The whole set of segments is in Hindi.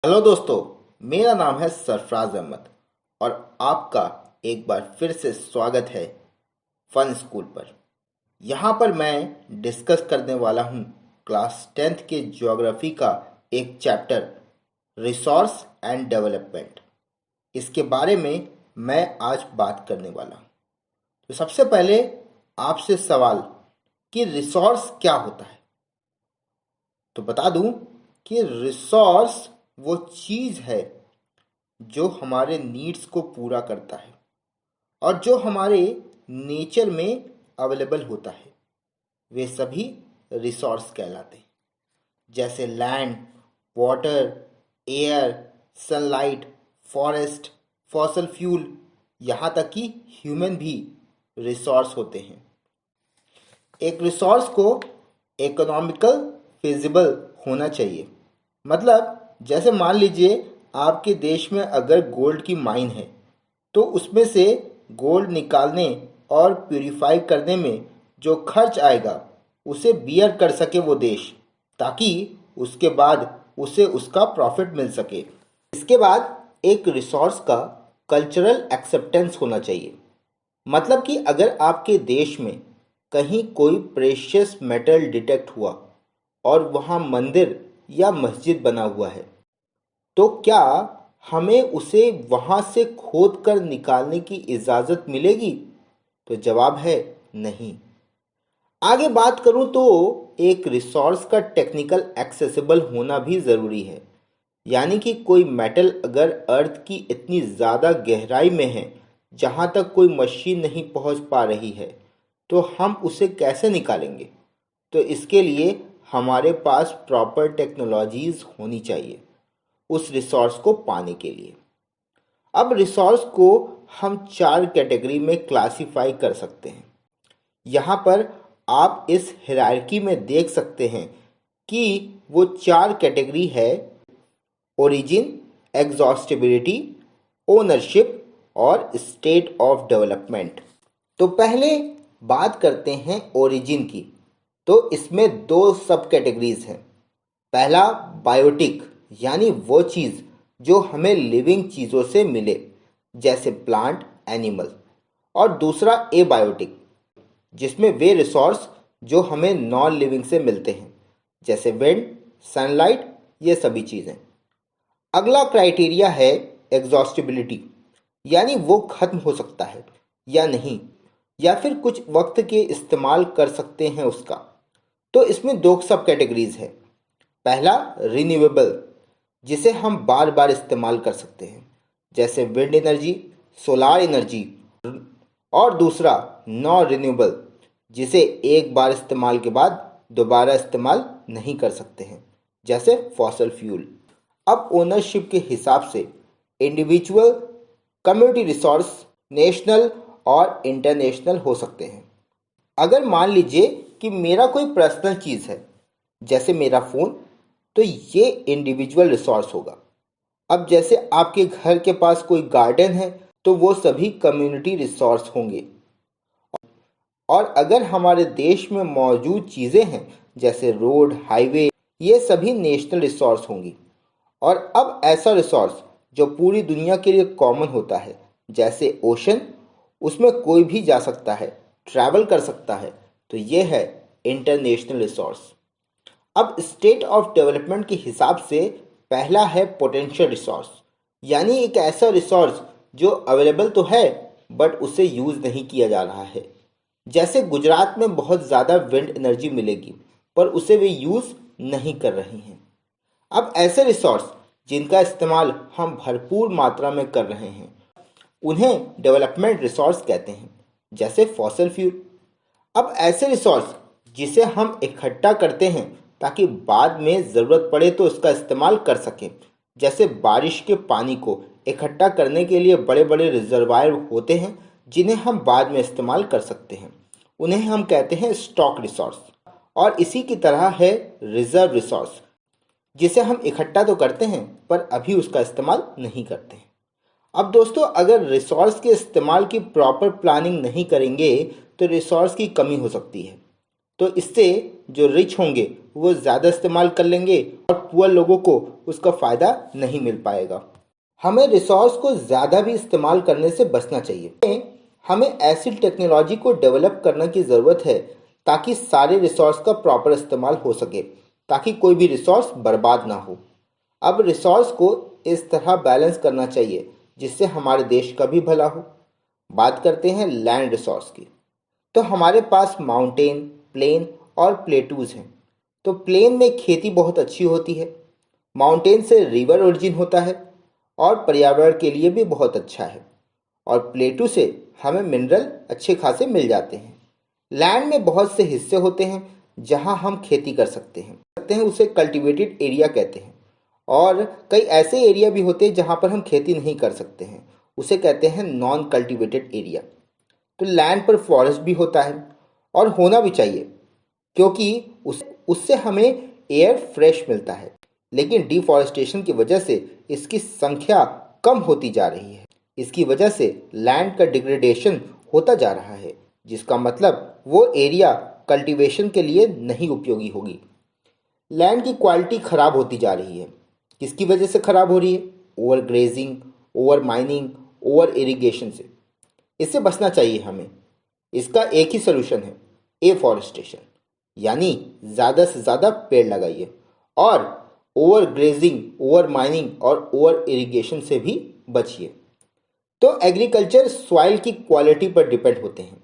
हेलो दोस्तों, मेरा नाम है सरफराज अहमद और आपका एक बार फिर से स्वागत है फन स्कूल पर। यहाँ पर मैं डिस्कस करने वाला हूँ क्लास 10th के ज्योग्राफी का एक चैप्टर रिसोर्स एंड डेवलपमेंट। इसके बारे में मैं आज बात करने वाला हूँ। तो सबसे पहले आपसे सवाल कि रिसोर्स क्या होता है। तो बता दूं कि रिसोर्स वो चीज है जो हमारे नीड्स को पूरा करता है और जो हमारे नेचर में अवेलेबल होता है, वे सभी रिसोर्स कहलाते हैं। जैसे land, water, air, sunlight, forest, fossil fuel, यहाँ तक कि ह्यूमन भी रिसोर्स होते हैं। एक रिसोर्स को इकोनॉमिकल फिजिबल होना चाहिए। मतलब जैसे मान लीजिए आपके देश में अगर गोल्ड की माइन है तो उसमें से गोल्ड निकालने और प्यूरिफाई करने में जो खर्च आएगा उसे बियर कर सके वो देश, ताकि उसके बाद उसे उसका प्रॉफिट मिल सके। इसके बाद एक रिसोर्स का कल्चरल एक्सेप्टेंस होना चाहिए। मतलब कि अगर आपके देश में कहीं कोई प्रेशियस मेटल डिटेक्ट हुआ और वहाँ मंदिर या मस्जिद बना हुआ है, तो क्या हमें उसे वहाँ से खोद कर निकालने की इजाज़त मिलेगी? तो जवाब है नहीं। आगे बात करूँ तो एक रिसोर्स का टेक्निकल एक्सेसिबल होना भी ज़रूरी है। यानी कि कोई मेटल अगर अर्थ की इतनी ज़्यादा गहराई में है जहाँ तक कोई मशीन नहीं पहुँच पा रही है, तो हम उसे कैसे निकालेंगे? तो इसके लिए हमारे पास प्रॉपर टेक्नोलॉजीज होनी चाहिए उस रिसोर्स को पाने के लिए। अब रिसोर्स को हम 4 कैटेगरी में क्लासिफाई कर सकते हैं। यहाँ पर आप इस हायरार्की में देख सकते हैं कि वो 4 कैटेगरी है: ओरिजिन, एग्जॉस्टिबिलिटी, ओनरशिप और स्टेट ऑफ डेवलपमेंट। तो पहले बात करते हैं ओरिजिन की। तो इसमें 2 सब कैटेगरीज हैं। पहला बायोटिक, यानी वो चीज़ जो हमें लिविंग चीज़ों से मिले, जैसे प्लांट, एनिमल। और दूसरा एबायोटिक, जिसमें वे रिसोर्स जो हमें नॉन लिविंग से मिलते हैं, जैसे विंड, सनलाइट, ये सभी चीज़ें। अगला क्राइटेरिया है एग्जॉस्टिबिलिटी, यानी वो खत्म हो सकता है या नहीं, या फिर कुछ वक्त के इस्तेमाल कर सकते हैं उसका। तो इसमें 2 सब कैटेगरीज है। पहला रिन्यूएबल, जिसे हम बार बार इस्तेमाल कर सकते हैं, जैसे विंड एनर्जी, सोलार एनर्जी। और दूसरा नॉन रिन्यूएबल, जिसे एक बार इस्तेमाल के बाद दोबारा इस्तेमाल नहीं कर सकते हैं, जैसे फॉसल फ्यूल। अब ओनरशिप के हिसाब से इंडिविजुअल, कम्युनिटी रिसोर्स, नेशनल और इंटरनेशनल हो सकते हैं। अगर मान लीजिए कि मेरा कोई पर्सनल चीज़ है, जैसे मेरा फ़ोन, तो ये इंडिविजुअल रिसोर्स होगा। अब जैसे आपके घर के पास कोई गार्डन है, तो वो सभी कम्युनिटी रिसोर्स होंगे। और अगर हमारे देश में मौजूद चीज़ें हैं, जैसे रोड, हाईवे, ये सभी नेशनल रिसोर्स होंगी। और अब ऐसा रिसोर्स जो पूरी दुनिया के लिए कॉमन होता है, जैसे ओशन, उसमें कोई भी जा सकता है, ट्रैवल कर सकता है, तो ये है इंटरनेशनल रिसोर्स। अब स्टेट ऑफ डेवलपमेंट के हिसाब से पहला है पोटेंशियल रिसोर्स, यानी एक ऐसा रिसोर्स जो अवेलेबल तो है बट उसे यूज़ नहीं किया जा रहा है। जैसे गुजरात में बहुत ज़्यादा विंड एनर्जी मिलेगी पर उसे वे यूज़ नहीं कर रहे हैं। अब ऐसे रिसोर्स जिनका इस्तेमाल हम भरपूर मात्रा में कर रहे हैं, उन्हें डेवलपमेंट रिसोर्स कहते हैं, जैसे फॉसल फ्यूल। अब ऐसे रिसोर्स जिसे हम इकट्ठा करते हैं ताकि बाद में ज़रूरत पड़े तो इसका इस्तेमाल कर सकें, जैसे बारिश के पानी को इकट्ठा करने के लिए बड़े बड़े रिजर्वायर होते हैं जिन्हें हम बाद में इस्तेमाल कर सकते हैं, उन्हें हम कहते हैं स्टॉक रिसोर्स। और इसी की तरह है रिजर्व रिसोर्स, जिसे हम इकट्ठा तो करते हैं पर अभी उसका इस्तेमाल नहीं करते हैं। अब दोस्तों, अगर रिसोर्स के इस्तेमाल की प्रॉपर प्लानिंग नहीं करेंगे तो रिसोर्स की कमी हो सकती है। तो इससे जो रिच होंगे वो ज़्यादा इस्तेमाल कर लेंगे और पुअर लोगों को उसका फ़ायदा नहीं मिल पाएगा। हमें रिसोर्स को ज़्यादा भी इस्तेमाल करने से बचना चाहिए। हमें ऐसी टेक्नोलॉजी को डेवलप करने की ज़रूरत है ताकि सारे रिसोर्स का प्रॉपर इस्तेमाल हो सके, ताकि कोई भी रिसोर्स बर्बाद ना हो। अब रिसोर्स को इस तरह बैलेंस करना चाहिए जिससे हमारे देश का भी भला हो। बात करते हैं लैंड रिसोर्स की। तो हमारे पास माउंटेन, प्लेन और प्लेटूज हैं। तो प्लेन में खेती बहुत अच्छी होती है, माउंटेन से रिवर ओरिजिन होता है और पर्यावरण के लिए भी बहुत अच्छा है, और प्लेटू से हमें मिनरल अच्छे खासे मिल जाते हैं। लैंड में बहुत से हिस्से होते हैं जहां हम खेती कर सकते हैं, उसे कल्टीवेटेड एरिया कहते हैं। और कई ऐसे एरिया भी होते हैं जहां पर हम खेती नहीं कर सकते हैं, उसे कहते हैं नॉन कल्टीवेटेड एरिया। तो लैंड पर फॉरेस्ट भी होता है और होना भी चाहिए, क्योंकि उससे हमें एयर फ्रेश मिलता है। लेकिन डिफॉरेस्टेशन की वजह से इसकी संख्या कम होती जा रही है। इसकी वजह से लैंड का डिग्रेडेशन होता जा रहा है, जिसका मतलब वो एरिया कल्टीवेशन के लिए नहीं उपयोगी होगी। लैंड की क्वालिटी खराब होती जा रही है। किसकी वजह से खराब हो रही है? Over grazing, over mining, over irrigation से। इससे बचना चाहिए हमें। इसका एक ही सोल्यूशन है, एफॉरेस्टेशन, यानी ज़्यादा से ज़्यादा पेड़ लगाइए और ओवर ग्रेजिंग, ओवर माइनिंग और ओवर इरिगेशन से भी बचिए। तो एग्रीकल्चर सॉइल की क्वालिटी पर डिपेंड होते हैं,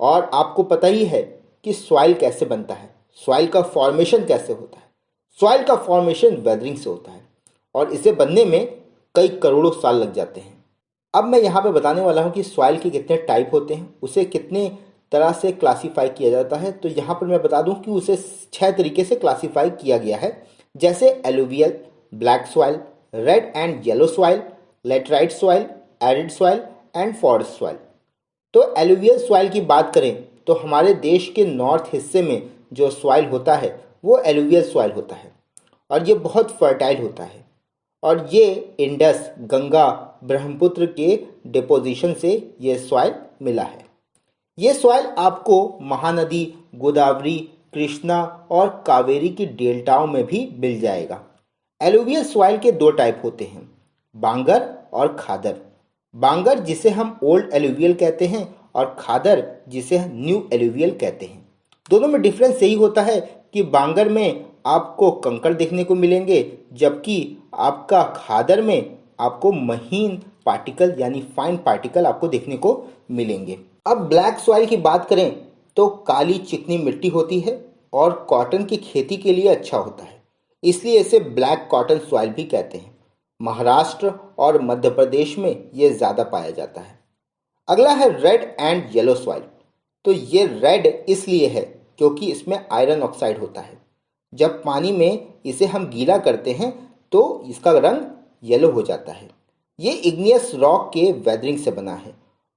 और आपको पता ही है कि सॉइल कैसे बनता है, सॉइल का फॉर्मेशन कैसे होता है। सॉइल का फॉर्मेशन वेदरिंग से होता है और इसे बनने में कई करोड़ों साल लग जाते हैं। अब मैं यहाँ पे बताने वाला हूँ कि सॉइल के कितने टाइप होते हैं, उसे कितने तरह से क्लासीफाई किया जाता है। तो यहाँ पर मैं बता दूँ कि उसे 6 तरीके से क्लासीफाई किया गया है, जैसे alluvial, black soil, red and yellow soil, laterite soil, arid soil and forest soil. तो एलुवियल सॉइल की बात करें तो हमारे देश के नॉर्थ हिस्से में जो सॉइल होता है वो एलुवियल सॉइल होता है, और ये बहुत फर्टाइल होता है। और ये इंडस, गंगा, ब्रह्मपुत्र के डिपोजिशन से ये सॉइल मिला है। ये सॉइल आपको महानदी, गोदावरी, कृष्णा और कावेरी की डेल्टाओं में भी मिल जाएगा। एलुवियल सॉइल के 2 टाइप होते हैं, बांगर और खादर। बांगर जिसे हम ओल्ड एलुवियल कहते हैं और खादर जिसे न्यू एलुवियल कहते हैं। दोनों में डिफरेंस यही होता है कि बांगर में आपको कंकड़ देखने को मिलेंगे, जबकि आपका खादर में आपको महीन पार्टिकल यानी फाइन पार्टिकल आपको देखने को मिलेंगे। अब ब्लैक सॉइल की बात करें तो काली चिकनी मिट्टी होती है और कॉटन की खेती के लिए अच्छा होता है, इसलिए इसे ब्लैक कॉटन सॉइल भी कहते हैं। महाराष्ट्र और मध्य प्रदेश में ये ज़्यादा पाया जाता है। अगला है रेड एंड येलो सॉइल। तो ये रेड इसलिए है क्योंकि इसमें आयरन ऑक्साइड होता है। जब पानी में इसे हम गीला करते हैं तो इसका रंग येलो हो जाता है। ये इग्नियस रॉक के वेदरिंग से बना है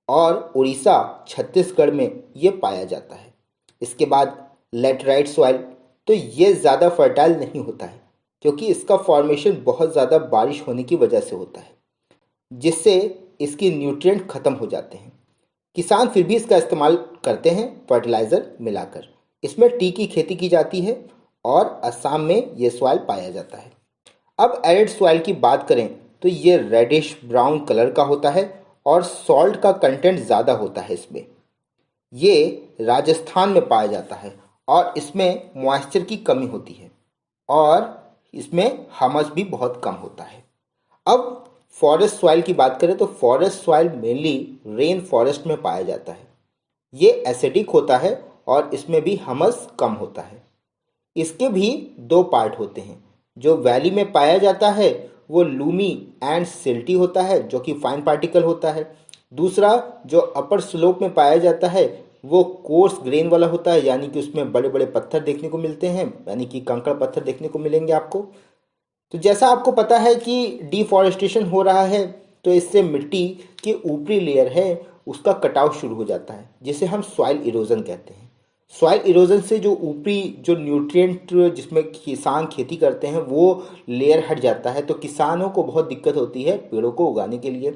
और उड़ीसा, छत्तीसगढ़ में ये पाया जाता है। इसके बाद लेटराइट सॉइल। तो ये ज़्यादा फर्टाइल नहीं होता है क्योंकि इसका फॉर्मेशन बहुत ज़्यादा बारिश होने की वजह से होता है, जिससे इसकी न्यूट्रिएंट खत्म हो जाते हैं। किसान फिर भी इसका इस्तेमाल करते हैं फर्टिलाइज़र मिलाकर। इसमें टी की खेती की जाती है और असम में ये सॉइल पाया जाता है। अब एरिड सॉइल की बात करें तो ये रेडिश ब्राउन कलर का होता है और सॉल्ट का कंटेंट ज़्यादा होता है इसमें। ये राजस्थान में पाया जाता है और इसमें मॉइस्चर की कमी होती है और इसमें हमस भी बहुत कम होता है। अब फॉरेस्ट सॉइल की बात करें तो forest soil mainly rain forest में पाया जाता है। ये एसिडिक होता है और इसमें भी हमस कम होता है। इसके भी 2 पार्ट होते हैं। जो वैली में पाया जाता है वो लूमी एंड सिल्टी होता है, जो कि फाइन पार्टिकल होता है। दूसरा जो अपर स्लोप में पाया जाता है वो कोर्स ग्रेन वाला होता है, यानी कि उसमें बड़े बड़े पत्थर देखने को मिलते हैं, यानी कि कंकड़ पत्थर देखने को मिलेंगे आपको। तो जैसा आपको पता है कि डिफॉरेस्टेशन हो रहा है, तो इससे मिट्टी की ऊपरी लेयर है उसका कटाव शुरू हो जाता है, जिसे हम सॉइल इरोजन कहते हैं। सॉइल इरोजन से जो ऊपरी जो न्यूट्रिएंट जिसमें किसान खेती करते हैं वो लेयर हट जाता है, तो किसानों को बहुत दिक्कत होती है पेड़ों को उगाने के लिए।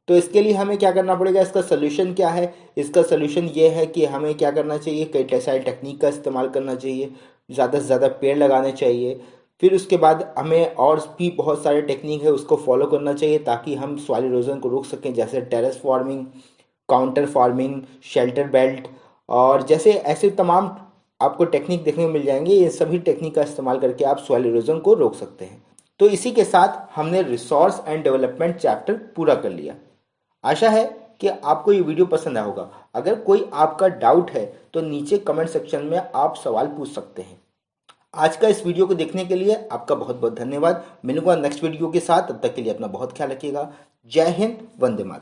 तो इसके लिए हमें क्या करना पड़ेगा, इसका सोल्यूशन क्या है? इसका सोल्यूशन ये है कि हमें क्या करना चाहिए, कई सारी टेक्निक का इस्तेमाल करना चाहिए, ज़्यादा से ज़्यादा पेड़ लगाने चाहिए। फिर उसके बाद हमें और भी बहुत सारे टेक्निक है उसको फॉलो करना चाहिए ताकि हम सॉइल इरोजन को रोक सकें, जैसे terrace farming, counter farming, shelter belt, और जैसे ऐसे तमाम आपको टेक्निक देखने को मिल जाएंगे। ये सभी टेक्निक का इस्तेमाल करके आप सॉइल इरोजन को रोक सकते हैं। तो इसी के साथ हमने रिसोर्स एंड डेवलपमेंट चैप्टर पूरा कर लिया। आशा है कि आपको ये वीडियो पसंद आया होगा। अगर कोई आपका डाउट है तो नीचे कमेंट सेक्शन में आप सवाल पूछ सकते हैं। आज का इस वीडियो को देखने के लिए आपका बहुत बहुत धन्यवाद। मिलूंगा नेक्स्ट वीडियो के साथ, तब तक के लिए अपना बहुत ख्याल रखिएगा। जय हिंद, वंदे मातरम।